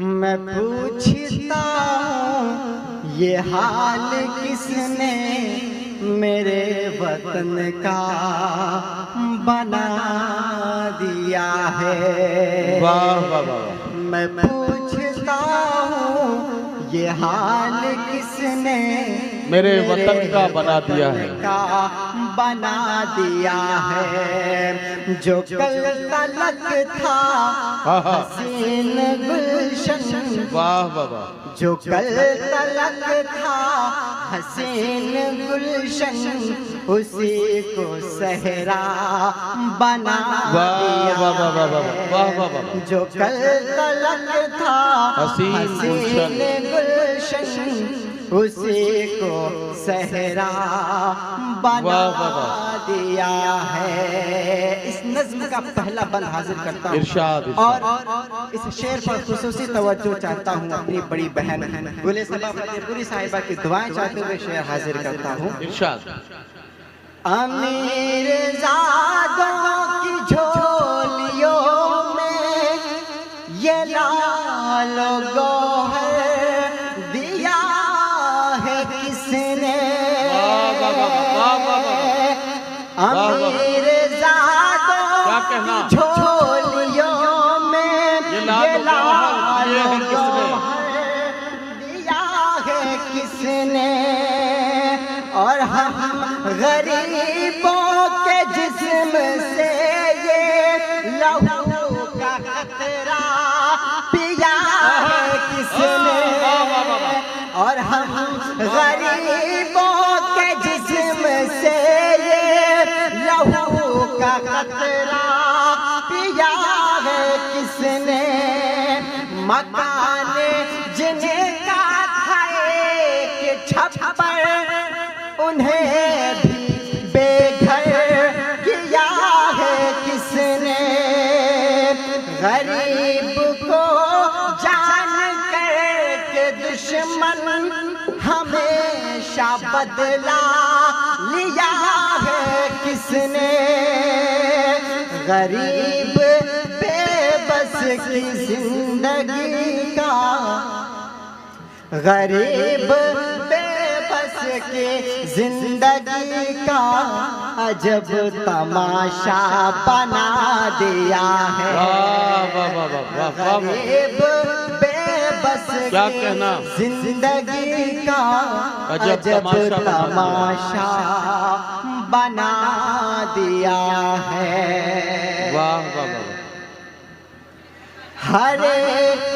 मैं पूछता हूँ ये हाल किसने मेरे वतन का बना दिया है। वाह वाह वाह। मैं पूछता हूँ ये हाल किसने मेरे वतन का बना दिया है। का बना दिया है। जो कल तलक था हसीन गुलशन, वाह वाह वाह। जो कल तलक था हसीन गुलशन, उसी को सहरा बना दिया है। जो कल तलक था हसीन गुलशन, उसी को सहरा बना दिया है। इस नज़्म का पहला बंद हाजिर करता हूँ इरशाद। और इस शेर पर खुसूसी तवज्जो चाहता हूँ अपनी बड़ी बहन गुले सबा फतेहपुरी साहिबा की दुआएं चाहते हुए शेर हाजिर करता हूँ। इरशाद। अमीर ज़ादों की झोलियों में ये लाल गौहर दिया है किसने। अमीर ज़ादों की झोलियों में ये लाल गौहर दिया है किसने। और हम गरीबों के जिस्म से ये लहू का कतरा पिया है किसने। और हम गरीबों के जिस्म से ये लहू का कतरा पिया है किसने। मकान जिनका था एक छप्पर, उन्हें भी बेघर किया है किसने। गरीब को जान कर के दुश्मन हमेशा बदला लिया है किसने। गरीब बेबस की जिंदगी का, गरीब बेबस की जिंदगी का अजब तमाशा बना दिया है। गरीब बेबस क्या कहना, जिंदगी का अजब तमाशा बना दिया है। वाह वाह वाह। हर एक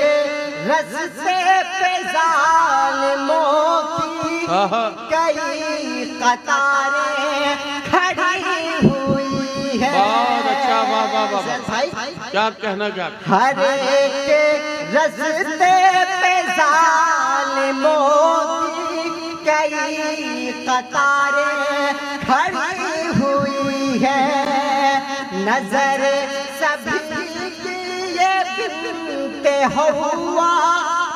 रस्ते पे ज़ालिमों की कई कतारें खड़ी हुई है। अच्छा वाह वाह वाह। क्या कहना, क्या हर एक रस्ते पे ज़ालिमों की कई कतारें खड़ी हुई है। नजर सभी की ये बिनते हुआ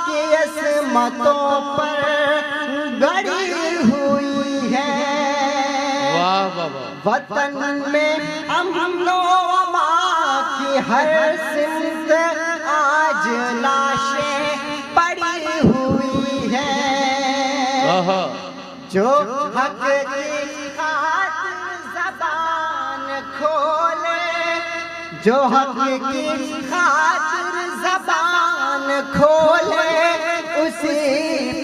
कि इसमतों पर गड़ी हुई है। वाह वाह वाह। वतन में अमनो अमा की हर सिमत आज लाशें पड़ी हुई है। जो हक की खातिर ज़बान खोले, जो हक की खातिर ज़बान खोले, उसी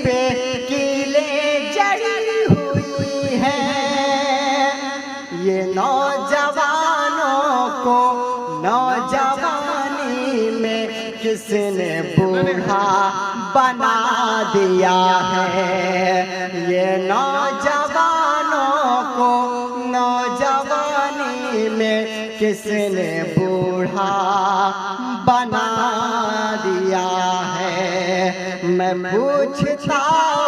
पे कीले जड़ी हुई है। ये नौजवानों को नौजवानी में किसने बूढ़ा बना दिया है। ये नौजवानों को नौजवानी में किसने बूढ़ा बना दिया है। मैं पूछता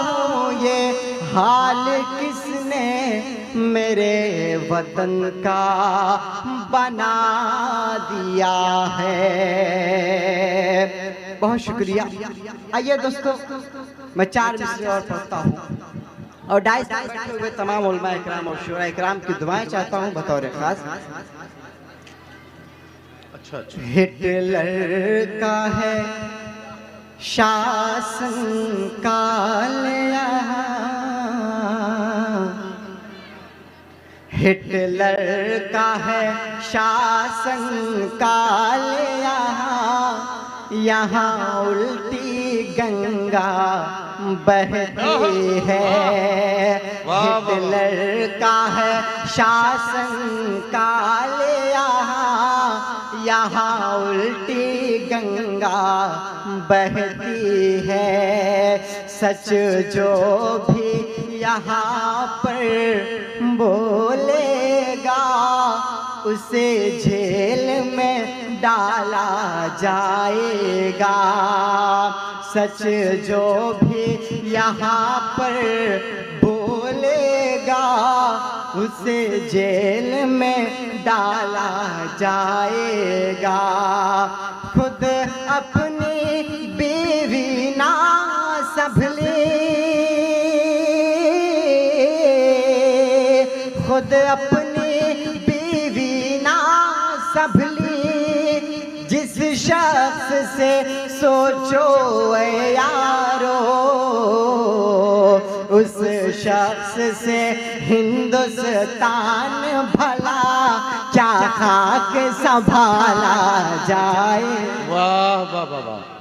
हूँ ये हाल किसने मेरे वतन का बना दिया है। बहुत शुक्रिया। आइए दोस्तों, मैं 4 मिसरे और पढ़ता हूँ और डाइस बैठे हुए तमाम उलमा इकराम और शुरा इकराम की दुआएं चाहता हूँ बतौर खास। अच्छा अच्छा। हिटलर का है शासन काल यहाँ, हिटलर का है शासन काल यहाँ, यहाँ उल्टी गंगा बहती है। हिटलर का है शासन काल यहाँ, यहाँ उल्टी गंगा बहती है। सच जो भी यहाँ पर बोलेगा उसे जेल में डाला जाएगा। सच जो भी यहाँ पर बोलेगा उसे जेल में डाला जाएगा। खुद अपनी बीवी ना संभली, खुद अपनी बीवी ना संभली, जिस शख्स से सोचो ऐ यारो, उस शख्स से हिंदुस्तान भला क्या खाक संभाला जाए। वाह वाह वाह वाह।